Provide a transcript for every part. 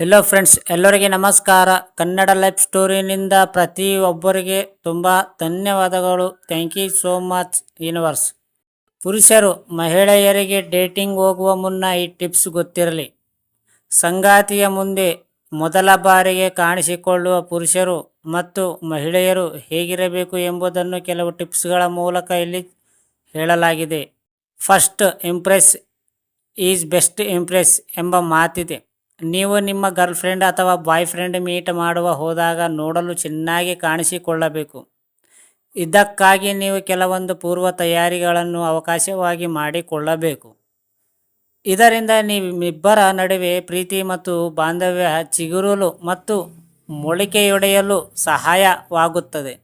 Hello friends, ಎಲ್ಲರಿಗೆ ನಮಸ್ಕಾರ. Kannada life ಸ್ಟೋರಿನಿಂದ ಪ್ರತಿಯೊಬ್ಬರಿಗೆ ತುಂಬ ಧನ್ಯವಾದಗಳು. Thank you so much universe. ಪುರುಷರು ಮಹಿಳೆಯರಿಗೆ ಡೇಟಿಂಗ್ ಹೋಗುವ ಮುನ್ನ ಈ ಟಿಪ್ಸ್ ಗೊತ್ತಿರಲಿ. ಸಂಗಾತಿಯ ಮುಂದೆ ಮೊದಲ ಬಾರಿಗೆ ಕಾಣಿಸಿಕೊಳ್ಳುವ ಪುರುಷರು ಮತ್ತು ಮಹಿಳೆಯರು ಹೇಗಿರಬೇಕು ಎಂಬುದನ್ನು ಕೆಲವು ಟಿಪ್ಸ್ಗಳ ಮೂಲಕ ಇಲ್ಲಿ ಹೇಳಲಾಗಿದೆ. First Impress is best Impress ಎಂಬ ಮಾತಿದೆ. ನೀವು ನಿಮ್ಮ ಗರ್ಲ್ಫ್ರೆಂಡ್ ಅಥವಾ ಬಾಯ್ ಫ್ರೆಂಡ್ ಮೀಟ್ ಮಾಡುವ ಹೋದಾಗ ನೋಡಲು ಚೆನ್ನಾಗಿ ಕಾಣಿಸಿಕೊಳ್ಳಬೇಕು. ಇದಕ್ಕಾಗಿ ನೀವು ಕೆಲವೊಂದು ಪೂರ್ವ ತಯಾರಿಗಳನ್ನು ಅವಕಾಶವಾಗಿ ಮಾಡಿಕೊಳ್ಳಬೇಕು. ಇದರಿಂದ ನೀವಿಬ್ಬರ ನಡುವೆ ಪ್ರೀತಿ ಮತ್ತು ಬಾಂಧವ್ಯ ಚಿಗುರಲು ಮತ್ತು ಮೊಳಕೆಯೊಡೆಯಲು ಸಹಾಯವಾಗುತ್ತದೆ.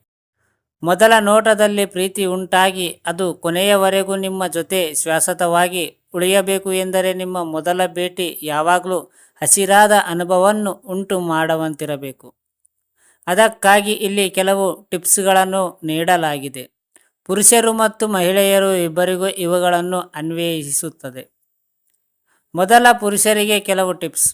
ಮೊದಲ ನೋಟದಲ್ಲಿ ಪ್ರೀತಿ ಉಂಟಾಗಿ ಅದು ಕೊನೆಯವರೆಗೂ ನಿಮ್ಮ ಜೊತೆ ಶಾಶ್ವತವಾಗಿ ಉಳಿಯಬೇಕು ಎಂದರೆ ನಿಮ್ಮ ಮೊದಲ ಭೇಟಿ ಯಾವಾಗಲೂ ಹಸಿರಾದ ಅನುಭವವನ್ನು ಉಂಟು ಮಾಡುವಂತಿರಬೇಕು. ಅದಕ್ಕಾಗಿ ಇಲ್ಲಿ ಕೆಲವು ಟಿಪ್ಸ್ಗಳನ್ನು ನೀಡಲಾಗಿದೆ. ಪುರುಷರು ಮತ್ತು ಮಹಿಳೆಯರು ಇಬ್ಬರಿಗೂ ಇವುಗಳನ್ನು ಅನ್ವಯಿಸುತ್ತದೆ. ಮೊದಲ, ಪುರುಷರಿಗೆ ಕೆಲವು ಟಿಪ್ಸ್.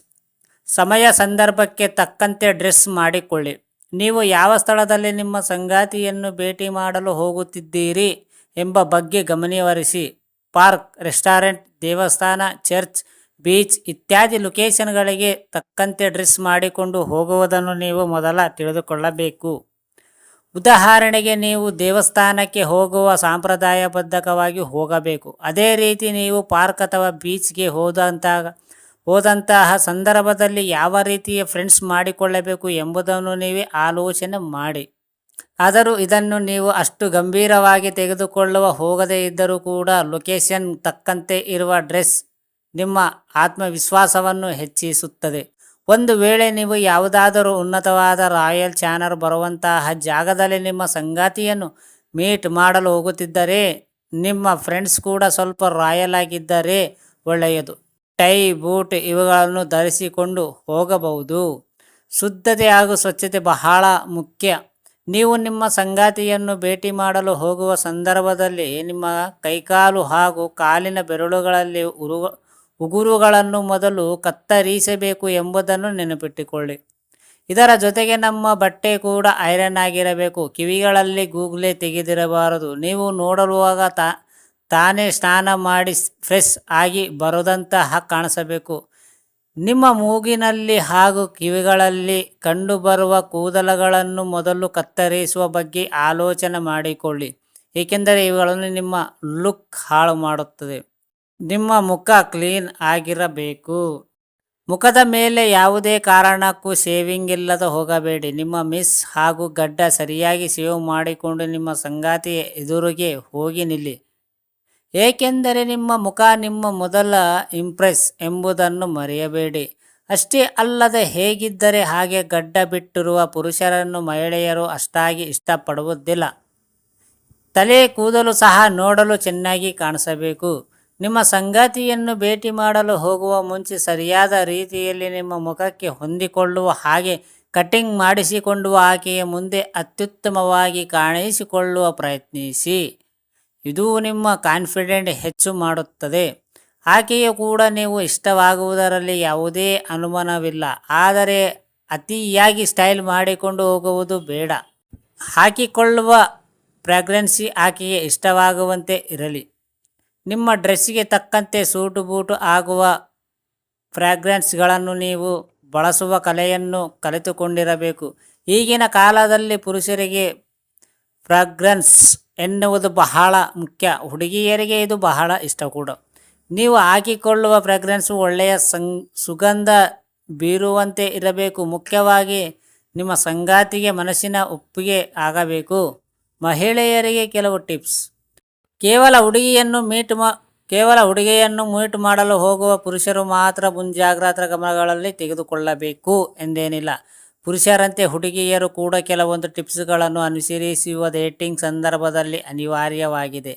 ಸಮಯ ಸಂದರ್ಭಕ್ಕೆ ತಕ್ಕಂತೆ ಡ್ರೆಸ್ ಮಾಡಿಕೊಳ್ಳಿ. ನೀವು ಯಾವ ಸ್ಥಳದಲ್ಲಿ ನಿಮ್ಮ ಸಂಗಾತಿಯನ್ನು ಭೇಟಿ ಮಾಡಲು ಹೋಗುತ್ತಿದ್ದೀರಿ ಎಂಬ ಬಗ್ಗೆ ಗಮನಹರಿಸಿ. ಪಾರ್ಕ್, ರೆಸ್ಟಾರೆಂಟ್, ದೇವಸ್ಥಾನ, ಚರ್ಚ್, ಬೀಚ್ ಇತ್ಯಾದಿ ಲೊಕೇಶನ್ಗಳಿಗೆ ತಕ್ಕಂತೆ ಡ್ರೆಸ್ ಮಾಡಿಕೊಂಡು ಹೋಗುವುದನ್ನು ನೀವು ಮೊದಲ ತಿಳಿದುಕೊಳ್ಳಬೇಕು. ಉದಾಹರಣೆಗೆ, ನೀವು ದೇವಸ್ಥಾನಕ್ಕೆ ಹೋಗುವ ಸಾಂಪ್ರದಾಯಬದ್ಧವಾಗಿ ಹೋಗಬೇಕು. ಅದೇ ರೀತಿ ನೀವು ಪಾರ್ಕ್ ಅಥವಾ ಬೀಚ್ಗೆ ಹೋದಂತಹ ಸಂದರ್ಭದಲ್ಲಿ ಯಾವ ರೀತಿಯ ಫ್ರೆಂಡ್ಸ್ ಮಾಡಿಕೊಳ್ಳಬೇಕು ಎಂಬುದನ್ನು ನೀವೇ ಆಲೋಚನೆ ಮಾಡಿ. ಆದರೂ ಇದನ್ನು ನೀವು ಅಷ್ಟು ಗಂಭೀರವಾಗಿ ತೆಗೆದುಕೊಳ್ಳುವ ಹೋಗದೇ ಇದ್ದರೂ ಕೂಡ ಲೊಕೇಶನ್ ತಕ್ಕಂತೆ ಇರುವ ಡ್ರೆಸ್ ನಿಮ್ಮ ಆತ್ಮವಿಶ್ವಾಸವನ್ನು ಹೆಚ್ಚಿಸುತ್ತದೆ. ಒಂದು ವೇಳೆ ನೀವು ಯಾವುದಾದರೂ ಉನ್ನತವಾದ ರಾಯಲ್ ಚಾನರ್ ಬರುವಂತಹ ಜಾಗದಲ್ಲಿ ನಿಮ್ಮ ಸಂಗಾತಿಯನ್ನು ಮೀಟ್ ಮಾಡಲು ಹೋಗುತ್ತಿದ್ದರೆ, ನಿಮ್ಮ ಫ್ರೆಂಡ್ಸ್ ಕೂಡ ಸ್ವಲ್ಪ ರಾಯಲ್ ಆಗಿದ್ದರೆ ಒಳ್ಳೆಯದು. ಟೈ, ಬೂಟ್ ಇವುಗಳನ್ನು ಧರಿಸಿಕೊಂಡು ಹೋಗಬಹುದು. ಶುದ್ಧತೆ ಹಾಗೂ ಸ್ವಚ್ಛತೆ ಬಹಳ ಮುಖ್ಯ. ನೀವು ನಿಮ್ಮ ಸಂಗಾತಿಯನ್ನು ಭೇಟಿ ಮಾಡಲು ಹೋಗುವ ಸಂದರ್ಭದಲ್ಲಿ ನಿಮ್ಮ ಕೈಕಾಲು ಹಾಗೂ ಕಾಲಿನ ಬೆರಳುಗಳಲ್ಲಿ ಉಗುರುಗಳನ್ನು ಮೊದಲು ಕತ್ತರಿಸಬೇಕು ಎಂಬುದನ್ನು ನೆನಪಿಟ್ಟುಕೊಳ್ಳಿ. ಇದರ ಜೊತೆಗೆ ನಮ್ಮ ಬಟ್ಟೆ ಕೂಡ ಐರನ್ ಆಗಿರಬೇಕು. ಕಿವಿಗಳಲ್ಲಿ ಗೂಗ್ಲೆ ತೆಗೆದಿರಬಾರದು. ನೀವು ನೋಡುವಾಗ ತಾನೇ ಸ್ನಾನ ಮಾಡಿ ಫ್ರೆಶ್ ಆಗಿ ಬರೋದಂತಹ ಕಾಣಿಸಬೇಕು. ನಿಮ್ಮ ಮೂಗಿನಲ್ಲಿ ಹಾಗೂ ಕಿವಿಗಳಲ್ಲಿ ಕಂಡುಬರುವ ಕೂದಲುಗಳನ್ನು ಮೊದಲು ಕತ್ತರಿಸುವ ಬಗ್ಗೆ ಆಲೋಚನೆ ಮಾಡಿಕೊಳ್ಳಿ, ಏಕೆಂದರೆ ಇವುಗಳನ್ನು ನಿಮ್ಮ ಲುಕ್ ಹಾಳು ಮಾಡುತ್ತದೆ. ನಿಮ್ಮ ಮುಖ ಕ್ಲೀನ್ ಆಗಿರಬೇಕು. ಮುಖದ ಮೇಲೆ ಯಾವುದೇ ಕಾರಣಕ್ಕೂ ಶೇವಿಂಗ್ ಇಲ್ಲದೆ ಹೋಗಬೇಡಿ. ನಿಮ್ಮ ಮಿಸ್ ಹಾಗೂ ಗಡ್ಡ ಸರಿಯಾಗಿ ಶೇವ್ ಮಾಡಿಕೊಂಡು ನಿಮ್ಮ ಸಂಗಾತಿಯ ಎದುರಿಗೆ ಹೋಗಿ ನಿಲ್ಲಿ, ಏಕೆಂದರೆ ನಿಮ್ಮ ಮುಖ ನಿಮ್ಮ ಮೊದಲ ಇಂಪ್ರೆಸ್ ಎಂಬುದನ್ನು ಮರೆಯಬೇಡಿ. ಅಷ್ಟೇ ಅಲ್ಲದೆ, ಹೇಗಿದ್ದರೆ ಹಾಗೆ ಗಡ್ಡ ಬಿಟ್ಟಿರುವ ಪುರುಷರನ್ನು ಮಹಿಳೆಯರು ಅಷ್ಟಾಗಿ ಇಷ್ಟಪಡುವುದಿಲ್ಲ. ತಲೆ ಕೂದಲು ಸಹ ನೋಡಲು ಚೆನ್ನಾಗಿ ಕಾಣಿಸಬೇಕು. ನಿಮ್ಮ ಸಂಗಾತಿಯನ್ನು ಭೇಟಿ ಮಾಡಲು ಹೋಗುವ ಮುಂಚೆ ಸರಿಯಾದ ರೀತಿಯಲ್ಲಿ ನಿಮ್ಮ ಮುಖಕ್ಕೆ ಹೊಂದಿಕೊಳ್ಳುವ ಹಾಗೆ ಕಟಿಂಗ್ ಮಾಡಿಸಿಕೊಂಡು ಆಕೆಯ ಮುಂದೆ ಅತ್ಯುತ್ತಮವಾಗಿ ಕಾಣಿಸಿಕೊಳ್ಳುವ ಪ್ರಯತ್ನಿಸಿ. ಇದು ನಿಮ್ಮ ಕಾನ್ಫಿಡೆಂಟ್ ಹೆಚ್ಚು ಮಾಡುತ್ತದೆ. ಆಕೆಯು ಕೂಡ ನೀವು ಇಷ್ಟವಾಗುವುದರಲ್ಲಿ ಯಾವುದೇ ಅನುಮಾನವಿಲ್ಲ. ಆದರೆ ಅತಿಯಾಗಿ ಸ್ಟೈಲ್ ಮಾಡಿಕೊಂಡು ಹೋಗುವುದು ಬೇಡ. ಹಾಕಿಕೊಳ್ಳುವ ಫ್ರಾಗ್ರೆನ್ಸಿ ಆಕೆಗೆ ಇಷ್ಟವಾಗುವಂತೆ ಇರಲಿ. ನಿಮ್ಮ ಡ್ರೆಸ್ಸಿಗೆ ತಕ್ಕಂತೆ ಸೂಟು ಬೂಟು ಆಗುವ ಫ್ರಾಗ್ರೆನ್ಸ್ಗಳನ್ನು ನೀವು ಬಳಸುವ ಕಲೆಯನ್ನು ಕಲಿತುಕೊಂಡಿರಬೇಕು. ಈಗಿನ ಕಾಲದಲ್ಲಿ ಪುರುಷರಿಗೆ ಫ್ರಾಗ್ರೆನ್ಸ್ ಎನ್ನುವುದು ಬಹಳ ಮುಖ್ಯ. ಹುಡುಗಿಯರಿಗೆ ಇದು ಬಹಳ ಇಷ್ಟ ಕೂಡ. ನೀವು ಹಾಕಿಕೊಳ್ಳುವ ಫ್ರಾಗ್ರೆನ್ಸ್ ಒಳ್ಳೆಯ ಸುಗಂಧ ಬೀರುವಂತೆ ಇರಬೇಕು. ಮುಖ್ಯವಾಗಿ ನಿಮ್ಮ ಸಂಗಾತಿಗೆ ಮನಸ್ಸಿನ ಒಪ್ಪಿಗೆ ಆಗಬೇಕು. ಮಹಿಳೆಯರಿಗೆ ಕೆಲವು ಟಿಪ್ಸ್. ಕೇವಲ ಹುಡುಗಿಯನ್ನು ಮೀಟ್ ಮಾಡಲು ಹೋಗುವ ಪುರುಷರು ಮಾತ್ರ ಮುಂಜಾಗ್ರತಾ ಗಮನಗಳಲ್ಲಿ ತೆಗೆದುಕೊಳ್ಳಬೇಕು ಎಂದೇನಿಲ್ಲ. ಪುರುಷರಂತೆ ಹುಡುಗಿಯರು ಕೂಡ ಕೆಲವೊಂದು ಟಿಪ್ಸ್ಗಳನ್ನು ಅನುಸರಿಸುವ ಡೇಟಿಂಗ್ ಸಂದರ್ಭದಲ್ಲಿ ಅನಿವಾರ್ಯವಾಗಿದೆ.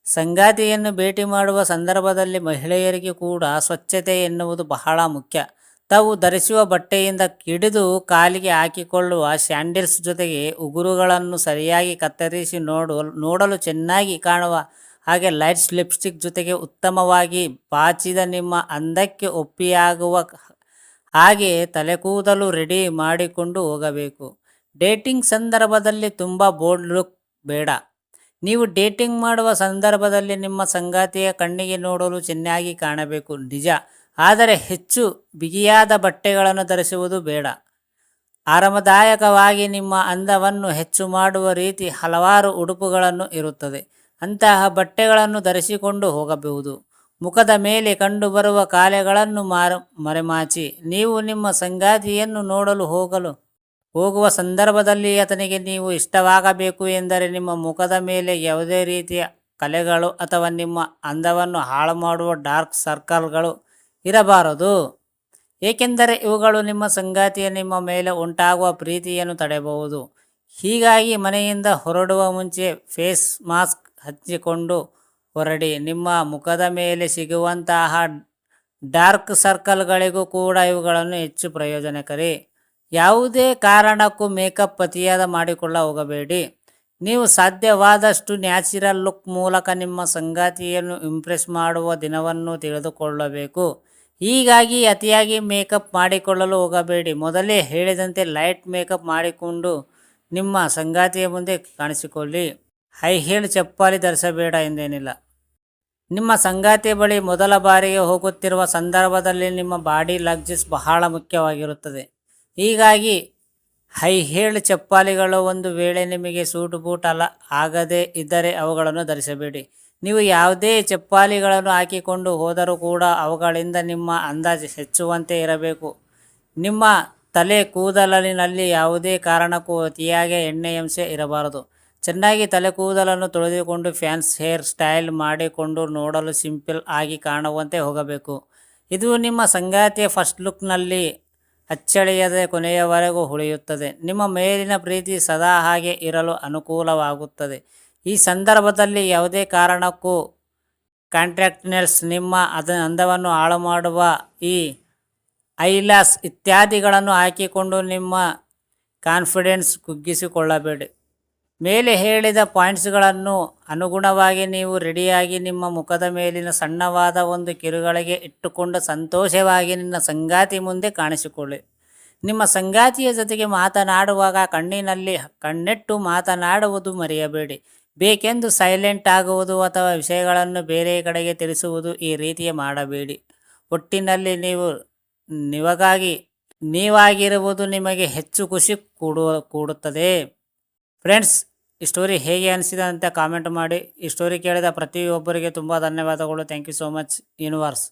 ಸಂಗಾತಿಯನ್ನು ಭೇಟಿ ಮಾಡುವ ಸಂದರ್ಭದಲ್ಲಿ ಮಹಿಳೆಯರಿಗೆ ಕೂಡ ಸ್ವಚ್ಛತೆ ಎನ್ನುವುದು ಬಹಳ ಮುಖ್ಯ. ತಾವು ಧರಿಸುವ ಬಟ್ಟೆಯಿಂದ ಹಿಡಿದು ಕಾಲಿಗೆ ಹಾಕಿಕೊಳ್ಳುವ ಸ್ಯಾಂಡಲ್ಸ್ ಜೊತೆಗೆ ಉಗುರುಗಳನ್ನು ಸರಿಯಾಗಿ ಕತ್ತರಿಸಿ ನೋಡಲು ಚೆನ್ನಾಗಿ ಕಾಣುವ ಹಾಗೆ ಲೈಟ್ಸ್ ಲಿಪ್ಸ್ಟಿಕ್ ಜೊತೆಗೆ ಉತ್ತಮವಾಗಿ ಬಾಚಿದ ನಿಮ್ಮ ಅಂದಕ್ಕೆ ಒಪ್ಪಿಯಾಗುವ ಹಾಗೆಯೇ ತಲೆ ಕೂದಲು ರೆಡಿ ಮಾಡಿಕೊಂಡು ಹೋಗಬೇಕು. ಡೇಟಿಂಗ್ ಸಂದರ್ಭದಲ್ಲಿ ತುಂಬ ಬೋಲ್ಡ್ ಲುಕ್ ಬೇಡ. ನೀವು ಡೇಟಿಂಗ್ ಮಾಡುವ ಸಂದರ್ಭದಲ್ಲಿ ನಿಮ್ಮ ಸಂಗಾತಿಯ ಕಣ್ಣಿಗೆ ನೋಡಲು ಚೆನ್ನಾಗಿ ಕಾಣಬೇಕು ನಿಜ, ಆದರೆ ಹೆಚ್ಚು ಬಿಗಿಯಾದ ಬಟ್ಟೆಗಳನ್ನು ಧರಿಸುವುದು ಬೇಡ. ಆರಾಮದಾಯಕವಾಗಿ ನಿಮ್ಮ ಅಂದವನ್ನು ಹೆಚ್ಚು ಮಾಡುವ ರೀತಿ ಹಲವಾರು ಉಡುಪುಗಳನ್ನು ಇರುತ್ತದೆ. ಅಂತಹ ಬಟ್ಟೆಗಳನ್ನು ಧರಿಸಿಕೊಂಡು ಹೋಗಬಹುದು. ಮುಖದ ಮೇಲೆ ಕಂಡುಬರುವ ಕಾಲೆಗಳನ್ನು ಮರೆಮಾಚಿ. ನೀವು ನಿಮ್ಮ ಸಂಗಾತಿಯನ್ನು ನೋಡಲು ಹೋಗುವ ಸಂದರ್ಭದಲ್ಲಿ ಆತನಿಗೆ ನೀವು ಇಷ್ಟವಾಗಬೇಕು ಎಂದರೆ ನಿಮ್ಮ ಮುಖದ ಮೇಲೆ ಯಾವುದೇ ರೀತಿಯ ಕಲೆಗಳು ಅಥವಾ ನಿಮ್ಮ ಅಂದವನ್ನು ಹಾಳು ಮಾಡುವ ಡಾರ್ಕ್ ಸರ್ಕಲ್ಗಳು ಇರಬಾರದು. ಏಕೆಂದರೆ ಇವುಗಳು ನಿಮ್ಮ ಸಂಗಾತಿಯ ನಿಮ್ಮ ಮೇಲೆ ಉಂಟಾಗುವ ಪ್ರೀತಿಯನ್ನು ತಡೆಯಬಹುದು. ಹೀಗಾಗಿ ಮನೆಯಿಂದ ಹೊರಡುವ ಮುಂಚೆ ಫೇಸ್ ಮಾಸ್ಕ್ ಹಚ್ಚಿಕೊಂಡು ಹೊರಡಿ. ನಿಮ್ಮ ಮುಖದ ಮೇಲೆ ಸಿಗುವಂತಹ ಡಾರ್ಕ್ ಸರ್ಕಲ್ಗಳಿಗೂ ಕೂಡ ಇವುಗಳನ್ನು ಹೆಚ್ಚು ಪ್ರಯೋಜನಕಾರಿ. ಯಾವುದೇ ಕಾರಣಕ್ಕೂ ಮೇಕಪ್ ಅತಿಯಾದ ಮಾಡಿಕೊಳ್ಳ ಹೋಗಬೇಡಿ. ನೀವು ಸಾಧ್ಯವಾದಷ್ಟು ನ್ಯಾಚುರಲ್ ಲುಕ್ ಮೂಲಕ ನಿಮ್ಮ ಸಂಗಾತಿಯನ್ನು ಇಂಪ್ರೆಸ್ ಮಾಡುವ ದಿನವನ್ನು ತಿಳಿದುಕೊಳ್ಳಬೇಕು. ಹೀಗಾಗಿ ಅತಿಯಾಗಿ ಮೇಕಪ್ ಮಾಡಿಕೊಳ್ಳಲು ಹೋಗಬೇಡಿ. ಮೊದಲೇ ಹೇಳಿದಂತೆ ಲೈಟ್ ಮೇಕಪ್ ಮಾಡಿಕೊಂಡು ನಿಮ್ಮ ಸಂಗಾತಿಯ ಮುಂದೆ ಕಾಣಿಸಿಕೊಳ್ಳಿ. High healed ಚಪ್ಪಾಳಿ ಧರಿಸಬೇಡ ಎಂದೇನಿಲ್ಲ. ನಿಮ್ಮ ಸಂಗಾತಿಯ ಬಳಿ ಮೊದಲ ಬಾರಿಗೆ ಹೋಗುತ್ತಿರುವ ಸಂದರ್ಭದಲ್ಲಿ ನಿಮ್ಮ ಬಾಡಿ ಲ್ಯಾಂಗ್ವೇಜ್ ಬಹಳ ಮುಖ್ಯವಾಗಿರುತ್ತದೆ. ಹೀಗಾಗಿ ಹೈ ಹೀಲ್ಡ್ ಚಪ್ಪಾಳಿಗಳು ಒಂದು ವೇಳೆ ನಿಮಗೆ ಸೂಟ್ ಬೂಟ್ ಆಗದೇ ಇದ್ದರೆ ಅವುಗಳನ್ನು ಧರಿಸಬೇಡಿ. ನೀವು ಯಾವುದೇ ಚಪ್ಪಾಳಿಗಳನ್ನು ಹಾಕಿಕೊಂಡು ಹೋದರೂ ಕೂಡ ಅವುಗಳಿಂದ ನಿಮ್ಮ ಅಂದಾಜು ಹೆಚ್ಚುವಂತೆ ಇರಬೇಕು. ನಿಮ್ಮ ತಲೆ ಕೂದಲಿನಲ್ಲಿ ಯಾವುದೇ ಕಾರಣಕ್ಕೂ ಅತಿಯಾಗಿ ಎಣ್ಣೆ ಅಂಶ ಇರಬಾರದು. ಚೆನ್ನಾಗಿ ತಲೆ ಕೂದಲನ್ನು ತೊಳೆದುಕೊಂಡು ಫ್ಯಾನ್ಸ್ ಹೇರ್ ಸ್ಟೈಲ್ ಮಾಡಿಕೊಂಡು ನೋಡಲು ಸಿಂಪಲ್ ಆಗಿ ಕಾಣುವಂತೆ ಹೋಗಬೇಕು. ಇದು ನಿಮ್ಮ ಸಂಗಾತಿಯ ಫಸ್ಟ್ ಲುಕ್ನಲ್ಲಿ ಅಚ್ಚಳಿಯದೆ ಕೊನೆಯವರೆಗೂ ಉಳಿಯುತ್ತದೆ. ನಿಮ್ಮ ಮೇಲಿನ ಪ್ರೀತಿ ಸದಾ ಹಾಗೆ ಇರಲು ಅನುಕೂಲವಾಗುತ್ತದೆ. ಈ ಸಂದರ್ಭದಲ್ಲಿ ಯಾವುದೇ ಕಾರಣಕ್ಕೂ ಕಾಂಟ್ಯಾಕ್ಟ್ ನಿಮ್ಮ ಅಂದವನ್ನು ಹಾಳು ಮಾಡುವ ಈ ಐಲ್ಯಾಶ್ ಇತ್ಯಾದಿಗಳನ್ನು ಹಾಕಿಕೊಂಡು ನಿಮ್ಮ ಕಾನ್ಫಿಡೆನ್ಸ್ ಕುಗ್ಗಿಸಿಕೊಳ್ಳಬೇಡಿ. ಮೇಲೆ ಹೇಳಿದ ಪಾಯಿಂಟ್ಸ್ಗಳನ್ನು ಅನುಗುಣವಾಗಿ ನೀವು ರೆಡಿಯಾಗಿ ನಿಮ್ಮ ಮುಖದ ಮೇಲಿನ ಸಣ್ಣವಾದ ಒಂದು ಕಿರುಗಳಿಗೆ ಇಟ್ಟುಕೊಂಡು ಸಂತೋಷವಾಗಿ ನಿನ್ನ ಸಂಗಾತಿ ಮುಂದೆ ಕಾಣಿಸಿಕೊಳ್ಳಿ. ನಿಮ್ಮ ಸಂಗಾತಿಯ ಜೊತೆಗೆ ಮಾತನಾಡುವಾಗ ಕಣ್ಣಿನಲ್ಲಿ ಕಣ್ಣಿಟ್ಟು ಮಾತನಾಡುವುದು ಮರೆಯಬೇಡಿ. ಬೇಕೆಂದು ಸೈಲೆಂಟ್ ಆಗುವುದು ಅಥವಾ ವಿಷಯಗಳನ್ನು ಬೇರೆ ಕಡೆಗೆ ತಿಳಿಸುವುದು ಈ ರೀತಿಯ ಮಾಡಬೇಡಿ. ಒಟ್ಟಿನಲ್ಲಿ ನೀವಾಗಿರುವುದು ನಿಮಗೆ ಹೆಚ್ಚು ಖುಷಿ ಕೊಡುತ್ತದೆ. ಫ್ರೆಂಡ್ಸ್, ಈ ಸ್ಟೋರಿ ಹೇಗೆ ಅನಿಸಿದೆ ಅಂತ ಕಾಮೆಂಟ್ ಮಾಡಿ. ಈ ಸ್ಟೋರಿ ಕೇಳಿದ ಪ್ರತಿಯೊಬ್ಬರಿಗೆ ತುಂಬ ಧನ್ಯವಾದಗಳು. Thank you so much universe.